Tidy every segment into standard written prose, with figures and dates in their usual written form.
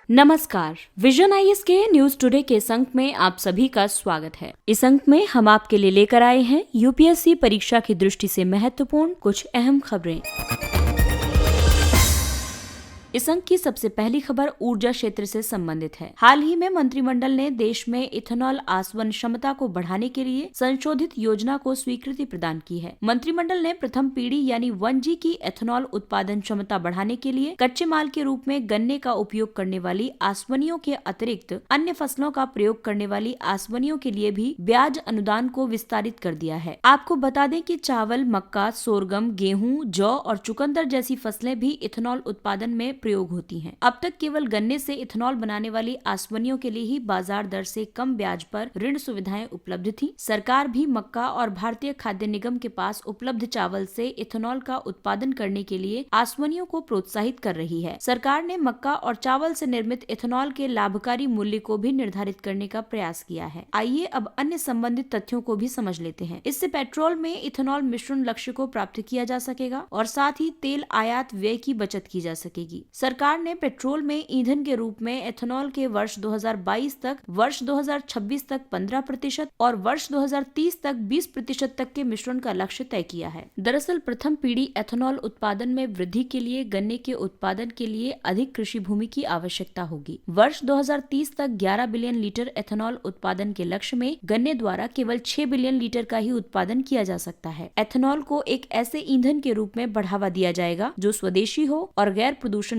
नमस्कार, vision IAS के news today के इस अंक में आप सभी का स्वागत है। इस अंक में हम आपके लिए लेकर आए हैं यूपीएससी परीक्षा की दृष्टि से महत्वपूर्ण कुछ अहम खबरें। इस अंक की सबसे पहली खबर ऊर्जा क्षेत्र से संबंधित है। हाल ही में मंत्रिमंडल ने देश में इथेनॉल आसवन क्षमता को बढ़ाने के लिए संशोधित योजना को स्वीकृति प्रदान की है। मंत्रिमंडल ने प्रथम पीढ़ी यानी 1G की इथेनॉल उत्पादन क्षमता बढ़ाने के लिए कच्चे माल के रूप में गन्ने का उपयोग करने वाली आसवनियों के अतिरिक्त अन्य फसलों का प्रयोग करने वाली आसवनियों के लिए भी ब्याज अनुदान को विस्तारित कर दिया है। आपको बता दें कि चावल, मक्का, सोरगम, गेहूं, जौ और चुकंदर जैसी फसलें भी इथेनॉल उत्पादन में प्रयोग होती हैं। अब तक केवल गन्ने से इथेनॉल बनाने वाली आसवनियों के लिए ही बाजार दर से कम ब्याज पर ऋण सुविधाएं उपलब्ध थी। सरकार भी मक्का और भारतीय खाद्य निगम के पास उपलब्ध चावल से इथेनॉल का उत्पादन करने के लिए आसवनियों को प्रोत्साहित कर रही है। सरकार ने मक्का और चावल से निर्मित इथेनॉल के लाभकारी मूल्य को भी निर्धारित करने का प्रयास किया है। आइए अब अन्य संबंधित तथ्यों को भी समझ लेते हैं। इससे पेट्रोल में इथेनॉल मिश्रण लक्ष्य को प्राप्त किया जा सकेगा और साथ ही तेल आयात व्यय की बचत की जा सकेगी। सरकार ने पेट्रोल में ईंधन के रूप में एथेनॉल के वर्ष 2022 तक, वर्ष 2026 तक 15% और वर्ष 2030 तक 20% तक के मिश्रण का लक्ष्य तय किया है। दरअसल प्रथम पीढ़ी एथेनॉल उत्पादन में वृद्धि के लिए गन्ने के उत्पादन के लिए अधिक कृषि भूमि की आवश्यकता होगी। वर्ष 2030 तक 11 बिलियन लीटर एथेनॉल उत्पादन के लक्ष्य में गन्ने द्वारा केवल 6 बिलियन लीटर का ही उत्पादन किया जा सकता है। एथेनॉल को एक ऐसे ईंधन के रूप में बढ़ावा दिया जाएगा जो स्वदेशी हो और गैर प्रदूषणकारी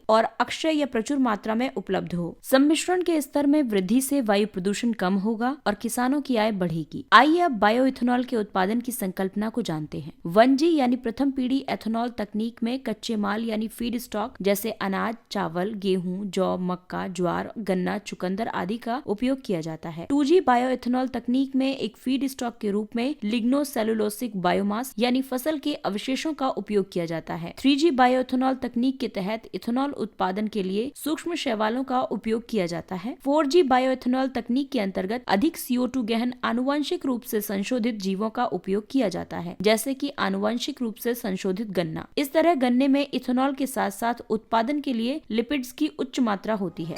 और अक्षय या प्रचुर मात्रा में उपलब्ध हो। सम्मिश्रण के स्तर में वृद्धि से वायु प्रदूषण कम होगा और किसानों की आय बढ़ेगी। आइए अब बायो इथेनॉल के उत्पादन की संकल्पना को जानते हैं। 1G यानी प्रथम पीढ़ी एथेनॉल तकनीक में कच्चे माल यानी फीड स्टॉक जैसे अनाज, चावल, गेहूं, जौ, मक्का, ज्वार, गन्ना, चुकंदर आदि का उपयोग किया जाता है। 2G बायो इथेनॉल तकनीक में एक फीड स्टॉक के रूप में लिग्नोसेलुलोसिक बायोमास यानी फसल के अवशेषों का उपयोग किया जाता है। 3G बायो इथेनॉल तकनीक के तहत इथेनॉल उत्पादन के लिए सूक्ष्म शैवालों का उपयोग किया जाता है। 4G बायोइथेनॉल तकनीक के अंतर्गत अधिक CO2 गहन आनुवंशिक रूप से संशोधित जीवों का उपयोग किया जाता है, जैसे कि आनुवंशिक रूप से संशोधित गन्ना। इस तरह गन्ने में इथेनॉल के साथ साथ उत्पादन के लिए लिपिड्स की उच्च मात्रा होती है।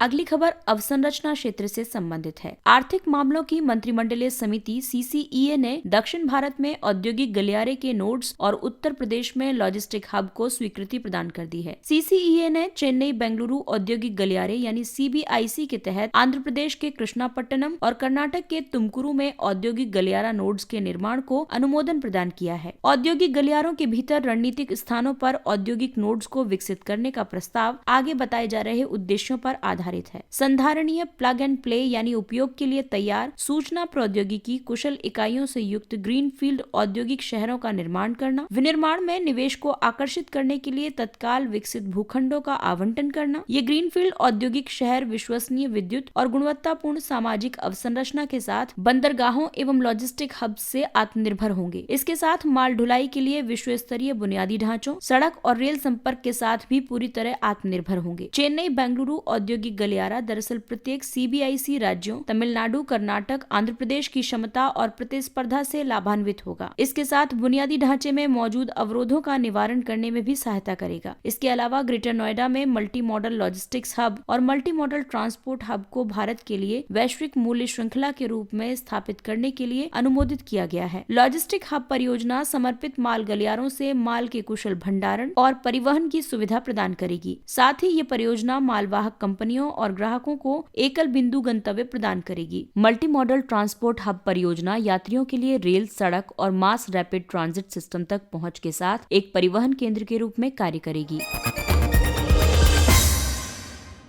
अगली खबर अवसंरचना क्षेत्र से संबंधित है। आर्थिक मामलों की मंत्रिमंडलीय समिति CCEA ने दक्षिण भारत में औद्योगिक गलियारे के नोड्स और उत्तर प्रदेश में लॉजिस्टिक हब को स्वीकृति प्रदान कर दी है। CCEA ने चेन्नई बेंगलुरु औद्योगिक गलियारे यानी CBIC के तहत आंध्र प्रदेश के कृष्णापट्टनम और कर्नाटक के तुमकुरु में औद्योगिक गलियारा नोड्स के निर्माण को अनुमोदन प्रदान किया है। औद्योगिक गलियारों के भीतर रणनीतिक स्थानों पर औद्योगिक नोड्स को विकसित करने का प्रस्ताव आगे बताए जा रहे उद्देश्यों पर आधारित है। संधारणीय प्लग एंड प्ले यानी उपयोग के लिए तैयार सूचना प्रौद्योगिकी कुशल इकाइयों से युक्त ग्रीनफील्ड औद्योगिक शहरों का निर्माण करना, विनिर्माण में निवेश को आकर्षित करने के लिए तत्काल विकसित भूखंडों का आवंटन करना। ये ग्रीनफील्ड औद्योगिक शहर विश्वसनीय विद्युत और गुणवत्तापूर्ण सामाजिक अवसंरचना के साथ बंदरगाहों एवं लॉजिस्टिक हब से आत्मनिर्भर होंगे। इसके साथ माल ढुलाई के लिए विश्व स्तरीय बुनियादी ढांचों, सड़क और रेल संपर्क के साथ भी पूरी तरह आत्मनिर्भर होंगे। चेन्नई बेंगलुरु औद्योगिक गलियारा दरअसल प्रत्येक CBIC राज्यों तमिलनाडु, कर्नाटक, आंध्र प्रदेश की क्षमता और प्रतिस्पर्धा से लाभान्वित होगा। इसके साथ बुनियादी ढांचे में मौजूद अवरोधों का निवारण करने में भी सहायता करेगा। इसके अलावा ग्रेटर नोएडा में मल्टी मॉडल लॉजिस्टिक्स हब और मल्टी मॉडल ट्रांसपोर्ट हब को भारत के लिए वैश्विक मूल्य श्रृंखला के रूप में स्थापित करने के लिए अनुमोदित किया गया है। लॉजिस्टिक हब परियोजना समर्पित माल गलियारों से माल के कुशल भंडारण और परिवहन की सुविधा प्रदान करेगी। साथ ही ये परियोजना मालवाहक कंपनियों और ग्राहकों को एकल बिंदु गंतव्य प्रदान करेगी। मल्टी मॉडल ट्रांसपोर्ट हब परियोजना यात्रियों के लिए रेल, सड़क और मास रैपिड ट्रांजिट सिस्टम तक पहुंच के साथ एक परिवहन केंद्र के रूप में कार्य करेगी।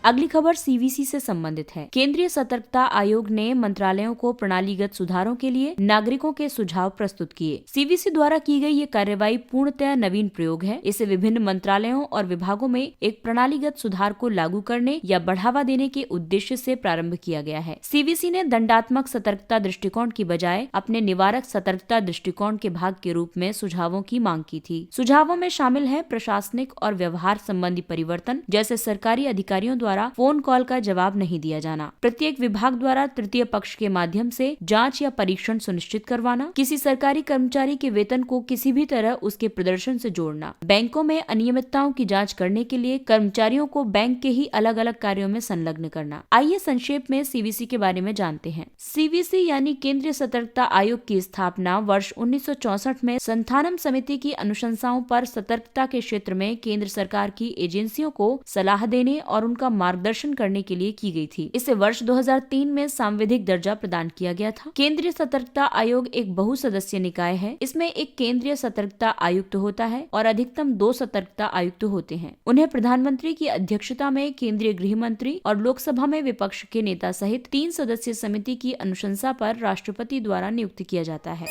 अगली खबर CVC से संबंधित है। केंद्रीय सतर्कता आयोग ने मंत्रालयों को प्रणालीगत सुधारों के लिए नागरिकों के सुझाव प्रस्तुत किए। CVC द्वारा की गई ये कार्यवाही पूर्णतः नवीन प्रयोग है। इसे विभिन्न मंत्रालयों और विभागों में एक प्रणालीगत सुधार को लागू करने या बढ़ावा देने के उद्देश्य से प्रारंभ किया गया है। CVC ने दंडात्मक सतर्कता दृष्टिकोण की बजाय अपने निवारक सतर्कता दृष्टिकोण के भाग के रूप में सुझावों की मांग की थी। सुझावों में शामिल है प्रशासनिक और व्यवहार संबंधी परिवर्तन, जैसे सरकारी अधिकारियों द्वारा द्वारा फोन कॉल का जवाब नहीं दिया जाना, प्रत्येक विभाग द्वारा तृतीय पक्ष के माध्यम से जांच या परीक्षण सुनिश्चित करवाना, किसी सरकारी कर्मचारी के वेतन को किसी भी तरह उसके प्रदर्शन से जोड़ना, बैंकों में अनियमितताओं की जांच करने के लिए कर्मचारियों को बैंक के ही अलग अलग कार्यों में संलग्न करना। आइए संक्षेप में सीवीसी के बारे में जानते हैं। सीवीसी यानी केंद्रीय सतर्कता आयोग की स्थापना वर्ष 1964 में संथानम समिति की अनुशंसाओं पर सतर्कता के क्षेत्र में केंद्र सरकार की एजेंसियों को सलाह देने और उनका मार्गदर्शन करने के लिए की गई थी। इसे वर्ष 2003 में सांविधिक दर्जा प्रदान किया गया था। केंद्रीय सतर्कता आयोग एक बहुसदस्यीय निकाय है। इसमें एक केंद्रीय सतर्कता आयुक्त होता है और अधिकतम 2 सतर्कता आयुक्त होते हैं। उन्हें प्रधानमंत्री की अध्यक्षता में केंद्रीय गृह मंत्री और लोकसभा में विपक्ष के नेता सहित 3 सदस्यीय समिति की अनुशंसा पर राष्ट्रपति द्वारा नियुक्त किया जाता है।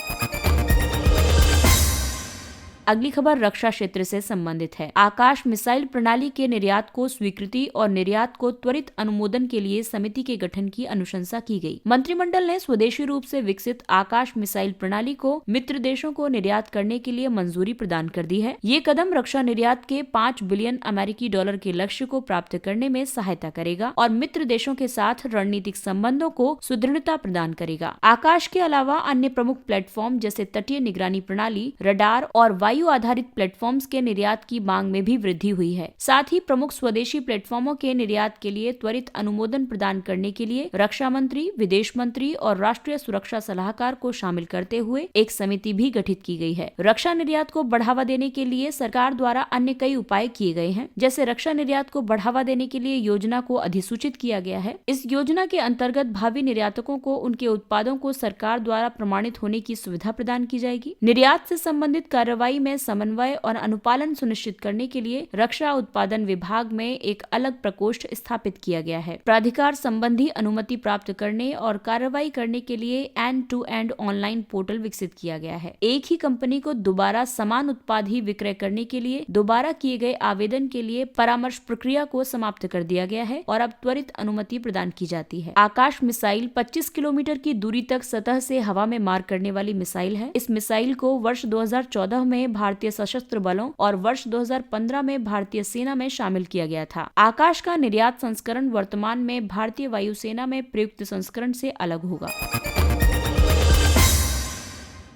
अगली खबर रक्षा क्षेत्र से संबंधित है। आकाश मिसाइल प्रणाली के निर्यात को स्वीकृति और निर्यात को त्वरित अनुमोदन के लिए समिति के गठन की अनुशंसा की गई। मंत्रिमंडल ने स्वदेशी रूप से विकसित आकाश मिसाइल प्रणाली को मित्र देशों को निर्यात करने के लिए मंजूरी प्रदान कर दी है। ये कदम रक्षा निर्यात के $5 बिलियन अमेरिकी डॉलर के लक्ष्य को प्राप्त करने में सहायता करेगा और मित्र देशों के साथ रणनीतिक संबंधों को सुदृढ़ता प्रदान करेगा। आकाश के अलावा अन्य प्रमुख प्लेटफॉर्म जैसे तटीय निगरानी प्रणाली, रडार और वायु आधारित प्लेटफॉर्म्स के निर्यात की मांग में भी वृद्धि हुई है। साथ ही प्रमुख स्वदेशी प्लेटफॉर्मों के निर्यात के लिए त्वरित अनुमोदन प्रदान करने के लिए रक्षा मंत्री, विदेश मंत्री और राष्ट्रीय सुरक्षा सलाहकार को शामिल करते हुए एक समिति भी गठित की गई है। रक्षा निर्यात को बढ़ावा देने के लिए सरकार द्वारा अन्य कई उपाय किए गए हैं, जैसे रक्षा निर्यात को बढ़ावा देने के लिए योजना को अधिसूचित किया गया है। इस योजना के अंतर्गत भावी निर्यातकों को उनके उत्पादों को सरकार द्वारा प्रमाणित होने की सुविधा प्रदान की जाएगी। निर्यात से संबंधित कार्रवाई में समन्वय और अनुपालन सुनिश्चित करने के लिए रक्षा उत्पादन विभाग में एक अलग प्रकोष्ठ स्थापित किया गया है। प्राधिकार संबंधी अनुमति प्राप्त करने और कार्रवाई करने के लिए end to end online portal विकसित किया गया है। एक ही कंपनी को दोबारा समान उत्पाद ही विक्रय करने के लिए दोबारा किए गए आवेदन के लिए परामर्श प्रक्रिया को समाप्त कर दिया गया है और अब त्वरित अनुमति प्रदान की जाती है। आकाश मिसाइल 25 किलोमीटर की दूरी तक सतह से हवा में मार करने वाली मिसाइल है। इस मिसाइल को वर्ष 2014 में भारतीय सशस्त्र बलों और वर्ष 2015 में भारतीय सेना में शामिल किया गया था। आकाश का निर्यात संस्करण वर्तमान में भारतीय वायुसेना में प्रयुक्त संस्करण से अलग होगा।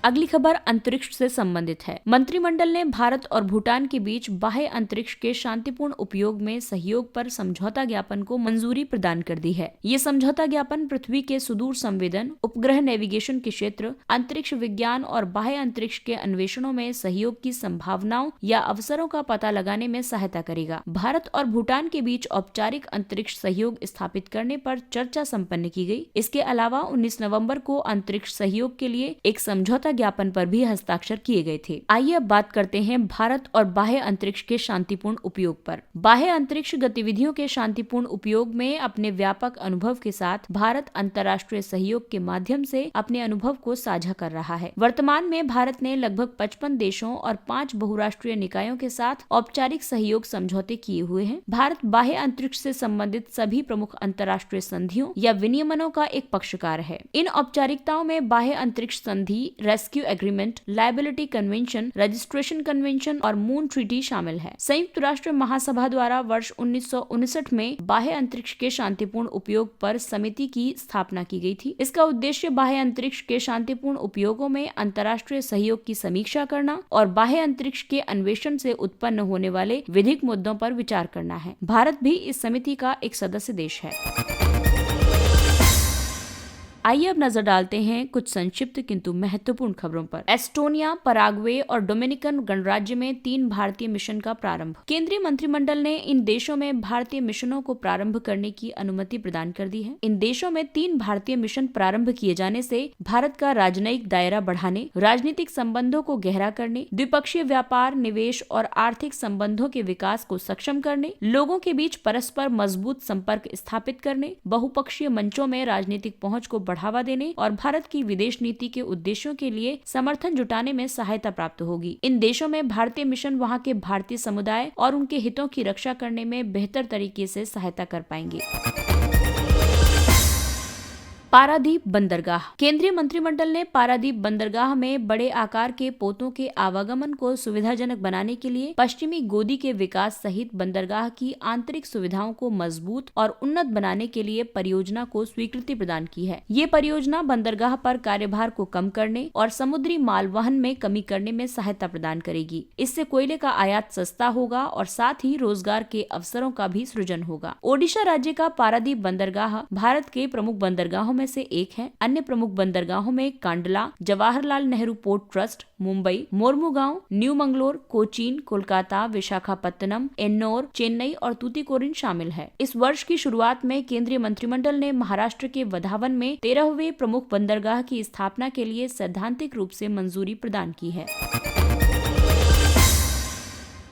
अगली खबर अंतरिक्ष से संबंधित है। मंत्रिमंडल ने भारत और भूटान के बीच बाह्य अंतरिक्ष के शांतिपूर्ण उपयोग में सहयोग पर समझौता ज्ञापन को मंजूरी प्रदान कर दी है। ये समझौता ज्ञापन पृथ्वी के सुदूर संवेदन, उपग्रह नेविगेशन के क्षेत्र, अंतरिक्ष विज्ञान और बाह्य अंतरिक्ष के अन्वेषणों में सहयोग की संभावनाओं या अवसरों का पता लगाने में सहायता करेगा। भारत और भूटान के बीच औपचारिक अंतरिक्ष सहयोग स्थापित करने पर चर्चा संपन्न की गई। इसके अलावा 19 नवंबर को अंतरिक्ष सहयोग के लिए एक समझौता ज्ञापन पर भी हस्ताक्षर किए गए थे। आइए अब बात करते हैं भारत और बाह्य अंतरिक्ष के शांतिपूर्ण उपयोग पर। बाह्य अंतरिक्ष गतिविधियों के शांतिपूर्ण उपयोग में अपने व्यापक अनुभव के साथ भारत अंतर्राष्ट्रीय सहयोग के माध्यम से अपने अनुभव को साझा कर रहा है। वर्तमान में भारत ने लगभग 55 देशों और 5 बहुराष्ट्रीय निकायों के साथ औपचारिक सहयोग समझौते किए हुए हैं। भारत बाह्य अंतरिक्ष से संबंधित सभी प्रमुख अंतर्राष्ट्रीय संधियों या विनियमनों का एक पक्षकार है। इन औपचारिकताओं में बाह्य अंतरिक्ष संधि, rescue agreement, liability convention, registration convention और मून ट्रीटी शामिल है। संयुक्त राष्ट्र महासभा द्वारा वर्ष 1959 में बाह्य अंतरिक्ष के शांतिपूर्ण उपयोग पर समिति की स्थापना की गई थी। इसका उद्देश्य बाह्य अंतरिक्ष के शांतिपूर्ण उपयोगों में अंतर्राष्ट्रीय सहयोग की समीक्षा करना और बाह्य अंतरिक्ष के अन्वेषण से उत्पन्न होने वाले विधिक मुद्दों पर विचार करना है। भारत भी इस समिति का एक सदस्य देश है। आइए अब नजर डालते हैं कुछ संक्षिप्त किंतु महत्वपूर्ण खबरों पर। एस्टोनिया, पराग्वे और डोमिनिकन गणराज्य में 3 भारतीय मिशन का प्रारंभ। केंद्रीय मंत्रिमंडल ने इन देशों में भारतीय मिशनों को प्रारंभ करने की अनुमति प्रदान कर दी है। इन देशों में 3 भारतीय मिशन प्रारंभ किए जाने से भारत का राजनयिक दायरा बढ़ाने, राजनीतिक संबंधों को गहरा करने, द्विपक्षीय व्यापार, निवेश और आर्थिक संबंधों के विकास को सक्षम करने, लोगों के बीच परस्पर मजबूत संपर्क स्थापित करने, बहुपक्षीय मंचों में राजनीतिक पहुंच को बढ़ावा देने और भारत की विदेश नीति के उद्देश्यों के लिए समर्थन जुटाने में सहायता प्राप्त होगी। इन देशों में भारतीय मिशन वहां के भारतीय समुदाय और उनके हितों की रक्षा करने में बेहतर तरीके से सहायता कर पाएंगे। पारादीप बंदरगाह। केंद्रीय मंत्रिमंडल ने पारादीप बंदरगाह में बड़े आकार के पोतों के आवागमन को सुविधाजनक बनाने के लिए पश्चिमी गोदी के विकास सहित बंदरगाह की आंतरिक सुविधाओं को मजबूत और उन्नत बनाने के लिए परियोजना को स्वीकृति प्रदान की है। ये परियोजना बंदरगाह पर कार्यभार को कम करने और समुद्री मालवहन में कमी करने में सहायता प्रदान करेगी। इससे कोयले का आयात सस्ता होगा और साथ ही रोजगार के अवसरों का भी सृजन होगा। ओडिशा राज्य का पारादीप बंदरगाह भारत के प्रमुख बंदरगाहों में से एक है। अन्य प्रमुख बंदरगाहों में Kandla, Jawaharlal Nehru port trust, Mumbai, Mormugao, new Mangalore, Cochin, Kolkata, Visakhapatnam, Ennore, Chennai और तूतीकोरिन शामिल है। इस वर्ष की शुरुआत में केंद्रीय मंत्रिमंडल ने महाराष्ट्र के वधावन में 13वें प्रमुख बंदरगाह की स्थापना के लिए सैद्धांतिक रूप से मंजूरी प्रदान की है।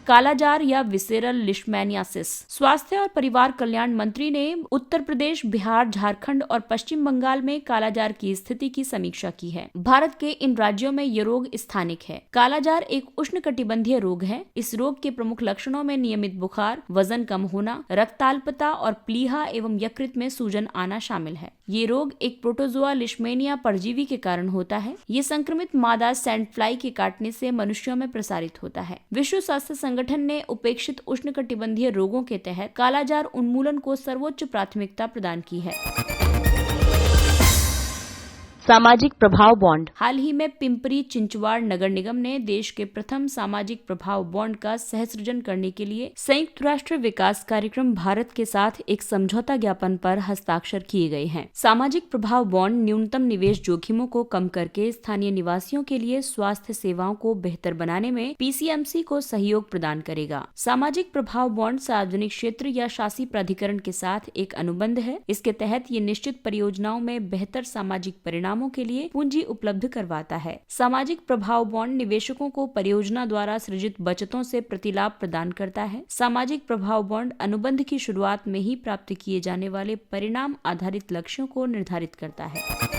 कालाजार या विसेरल लिशमैनियासिस। स्वास्थ्य और परिवार कल्याण मंत्री ने उत्तर प्रदेश, बिहार, झारखंड और पश्चिम बंगाल में कालाजार की स्थिति की समीक्षा की है। भारत के इन राज्यों में ये रोग स्थानिक है। कालाजार एक उष्णकटिबंधीय रोग है। इस रोग के प्रमुख लक्षणों में नियमित बुखार, वजन कम होना, रक्ताल्पता और प्लीहा एवं यकृत में सूजन आना शामिल है। ये रोग एक प्रोटोजोआ लिशमेनिया परजीवी के कारण होता है। ये संक्रमित मादा सैंड फ्लाई के काटने से मनुष्यों में प्रसारित होता है। विश्व स्वास्थ्य संगठन ने उपेक्षित उष्णकटिबंधीय रोगों के तहत कालाजार उन्मूलन को सर्वोच्च प्राथमिकता प्रदान की है। सामाजिक प्रभाव बॉन्ड। हाल ही में पिंपरी चिंचवाड़ नगर निगम ने देश के प्रथम सामाजिक प्रभाव बॉन्ड का सहसृजन करने के लिए संयुक्त राष्ट्र विकास कार्यक्रम भारत के साथ एक समझौता ज्ञापन पर हस्ताक्षर किए गए हैं। सामाजिक प्रभाव बॉन्ड न्यूनतम निवेश जोखिमों को कम करके स्थानीय निवासियों के लिए स्वास्थ्य सेवाओं को बेहतर बनाने में पीसीएमसी को सहयोग प्रदान करेगा। सामाजिक प्रभाव बॉन्ड सार्वजनिक क्षेत्र या शासी प्राधिकरण के साथ एक अनुबंध है। इसके तहत ये निश्चित परियोजनाओं में बेहतर सामाजिक परिणामों के लिए पूंजी उपलब्ध करवाता है। सामाजिक प्रभाव बॉन्ड निवेशकों को परियोजना द्वारा सृजित बचतों से प्रतिलाभ प्रदान करता है। सामाजिक प्रभाव बॉन्ड अनुबंध की शुरुआत में ही प्राप्त किए जाने वाले परिणाम आधारित लक्ष्यों को निर्धारित करता है।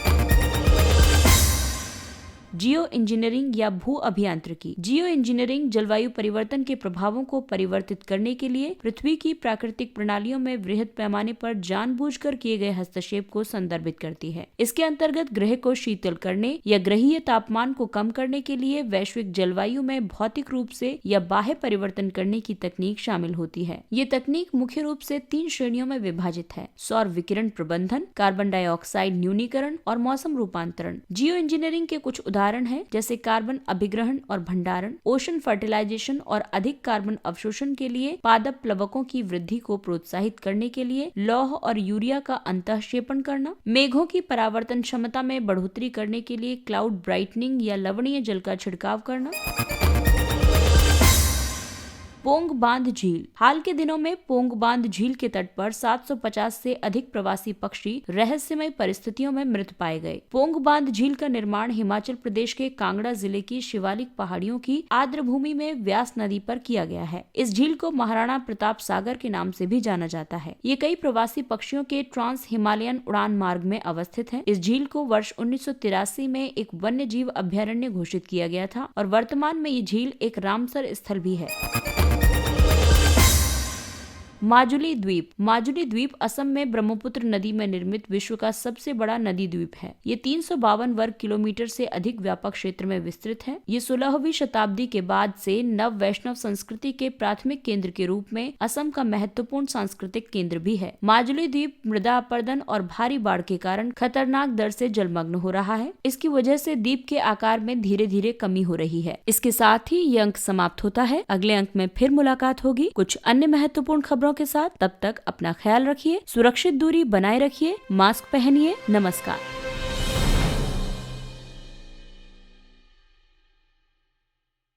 जियो इंजीनियरिंग या भू अभियांत्रिकी। जियो इंजीनियरिंग जलवायु परिवर्तन के प्रभावों को परिवर्तित करने के लिए पृथ्वी की प्राकृतिक प्रणालियों में वृहद पैमाने पर जानबूझकर किए गए हस्तक्षेप को संदर्भित करती है। इसके अंतर्गत ग्रह को शीतल करने या ग्रहीय तापमान को कम करने के लिए वैश्विक जलवायु में भौतिक रूप से या बाह्य परिवर्तन करने की तकनीक शामिल होती है। ये तकनीक मुख्य रूप से 3 श्रेणियों में विभाजित है: सौर विकिरण प्रबंधन, कार्बन डाइऑक्साइड न्यूनीकरण और मौसम रूपांतरण। जियो इंजीनियरिंग के कुछ उदाहरण है जैसे कार्बन अभिग्रहण और भंडारण, ओशन फर्टिलाइजेशन और अधिक कार्बन अवशोषण के लिए पादप प्लवकों की वृद्धि को प्रोत्साहित करने के लिए लौह और यूरिया का अंतःक्षेपण करना, मेघों की परावर्तन क्षमता में बढ़ोतरी करने के लिए क्लाउड ब्राइटनिंग या लवणीय जल का छिड़काव करना। पोंग बांध झील। हाल के दिनों में पोंग बांध झील के तट पर 750 से अधिक प्रवासी पक्षी रहस्यमय परिस्थितियों में मृत पाए गए। पोंग बांध झील का निर्माण हिमाचल प्रदेश के कांगड़ा जिले की शिवालिक पहाड़ियों की आर्द्र भूमि में व्यास नदी पर किया गया है। इस झील को महाराणा प्रताप सागर के नाम से भी जाना जाता है। ये कई प्रवासी पक्षियों के ट्रांस हिमालयन उड़ान मार्ग में अवस्थित है। इस झील को वर्ष 1983 में एक वन्य जीव अभ्यारण्य घोषित किया गया था और वर्तमान में ये झील एक रामसर स्थल भी है। माजुली द्वीप। माजुली द्वीप असम में ब्रह्मपुत्र नदी में निर्मित विश्व का सबसे बड़ा नदी द्वीप है। ये 352 वर्ग किलोमीटर से अधिक व्यापक क्षेत्र में विस्तृत है। ये 16वीं शताब्दी के बाद से नव वैष्णव संस्कृति के प्राथमिक केंद्र के रूप में असम का महत्वपूर्ण सांस्कृतिक केंद्र भी है। माजुली द्वीप मृदा अपरदन और भारी बाढ़ के कारण खतरनाक दर से जलमग्न हो रहा है। इसकी वजह से द्वीप के आकार में धीरे धीरे कमी हो रही है। इसके साथ ही ये अंक समाप्त होता है। अगले अंक में फिर मुलाकात होगी कुछ अन्य महत्वपूर्ण खबरों के साथ। तब तक अपना ख्याल रखिए, सुरक्षित दूरी बनाए रखिए, मास्क पहनिए। नमस्कार।